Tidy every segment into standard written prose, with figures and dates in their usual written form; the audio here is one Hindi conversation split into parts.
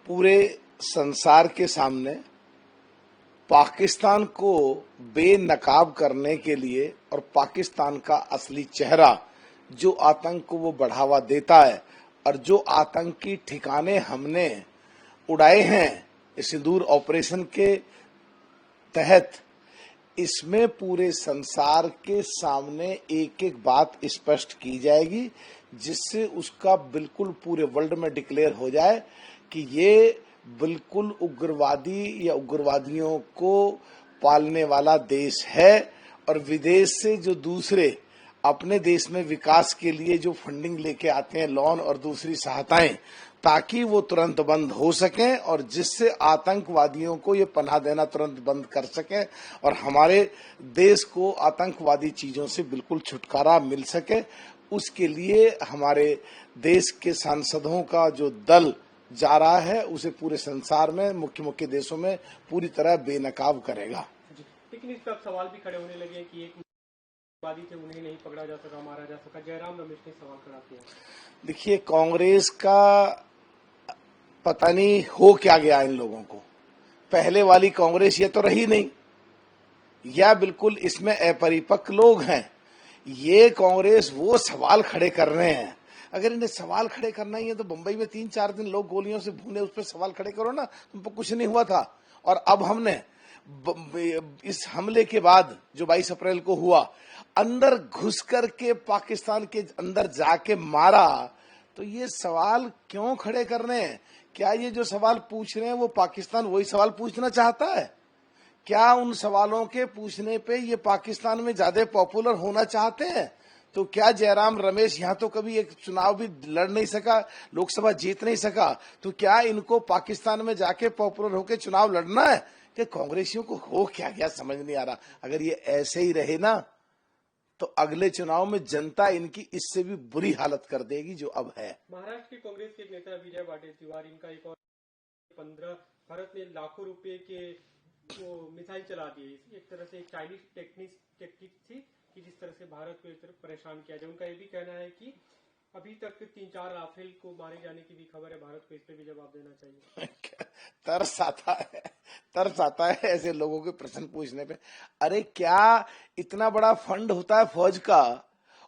पूरे संसार के सामने पाकिस्तान को बेनकाब करने के लिए और पाकिस्तान का असली चेहरा जो आतंक को वो बढ़ावा देता है और जो आतंकी ठिकाने हमने उड़ाए हैं सिंदूर ऑपरेशन के तहत, इसमें पूरे संसार के सामने एक एक बात स्पष्ट की जाएगी, जिससे उसका बिल्कुल पूरे वर्ल्ड में डिक्लेयर हो जाए कि ये बिल्कुल उग्रवादी या उग्रवादियों को पालने वाला देश है। और विदेश से जो दूसरे अपने देश में विकास के लिए जो फंडिंग लेके आते हैं, लोन और दूसरी सहायताएं, ताकि वो तुरंत बंद हो सकें और जिससे आतंकवादियों को ये पनाह देना तुरंत बंद कर सकें और हमारे देश को आतंकवादी चीजों से बिल्कुल छुटकारा मिल सके। उसके लिए हमारे देश के सांसदों का जो दल जा रहा है उसे पूरे संसार में मुख्य देशों में पूरी तरह बेनकाब करेगा। लेकिन इस पर सवाल भी खड़े होने लगे कि एक वादी थे, उन्हें नहीं पकड़ा जा सका, मारा जा सका। जयराम रमेश ने सवाल खड़ा किया। देखिए, कांग्रेस का पता नहीं हो क्या गया इन लोगों को। पहले वाली कांग्रेस ये तो रही नहीं, या बिल्कुल इसमें अपरिपक्व लोग हैं। ये कांग्रेस वो सवाल खड़े कर रहे हैं। अगर इन्हें सवाल खड़े करना ही है तो बंबई में 3-4 दिन लोग गोलियों से भूने, उस पर सवाल खड़े करो ना, तुम पर कुछ नहीं हुआ था। और अब हमने इस हमले के बाद जो 22 अप्रैल को हुआ, अंदर घुस करके पाकिस्तान के अंदर जाके मारा, तो ये सवाल क्यों खड़े कर रहे हैं? क्या ये जो सवाल पूछ रहे हैं वो पाकिस्तान वही सवाल पूछना चाहता है? क्या उन सवालों के पूछने पे ये पाकिस्तान में ज्यादा पॉपुलर होना चाहते हैं? तो क्या जयराम रमेश यहाँ तो कभी एक चुनाव भी लड़ नहीं सका, लोकसभा जीत नहीं सका, तो क्या इनको पाकिस्तान में जाके पॉपुलर होकर चुनाव लड़ना है? कि कांग्रेसियों को हो क्या गया समझ नहीं आ रहा। अगर ये ऐसे ही रहे ना तो अगले चुनाव में जनता इनकी इससे भी बुरी हालत कर देगी जो अब है। महाराष्ट्र की कांग्रेस के एक नेता विजय वडेट्टीवार, इनका एक और 15 भारत ने लाखों रुपए के वो मिसाइल चला दिए। एक तरह से एक चाइनीज टेक्निक थी कि जिस तरह से भारत को एक तरफ परेशान किया जाए। उनका ये भी कहना है कि अभी तक 3-4 राफेल को मारे जाने की भी खबर है। भारत को इस पे भी जवाब देना चाहिए। तरस आता है ऐसे लोगों के प्रश्न पूछने पे। अरे क्या इतना बड़ा फंड होता है फौज का,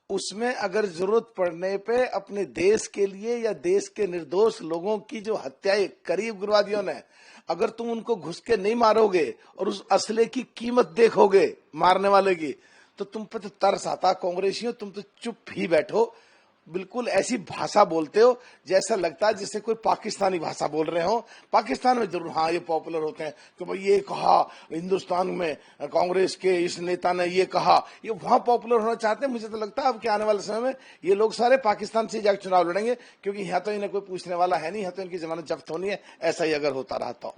उसमें अगर जरूरत पड़ने पे अपने देश के लिए या देश के निर्दोष लोगों की जो हत्याएं करी उग्रवादियों ने, अगर तुम उनको घुस के नहीं मारोगे और उस असले की कीमत देखोगे मारने वाले की, तो तुम पे तो तरस आता। कांग्रेसियों, तुम तो चुप ही बैठो। बिल्कुल ऐसी भाषा बोलते हो जैसा लगता है जैसे कोई पाकिस्तानी भाषा बोल रहे हो। पाकिस्तान में जरूर हाँ ये पॉपुलर होते हैं कि भाई ये कहा हिंदुस्तान में कांग्रेस के इस नेता ने ये कहा, ये वहां पॉपुलर होना चाहते हैं। मुझे तो लगता है अब के आने वाले समय में ये लोग सारे पाकिस्तान से जाकर चुनाव लड़ेंगे, क्योंकि यहाँ तो इन्हें कोई पूछने वाला है नहीं, यहाँ तो इनकी जमानत जब्त होनी है। ऐसा ही अगर होता रहा तो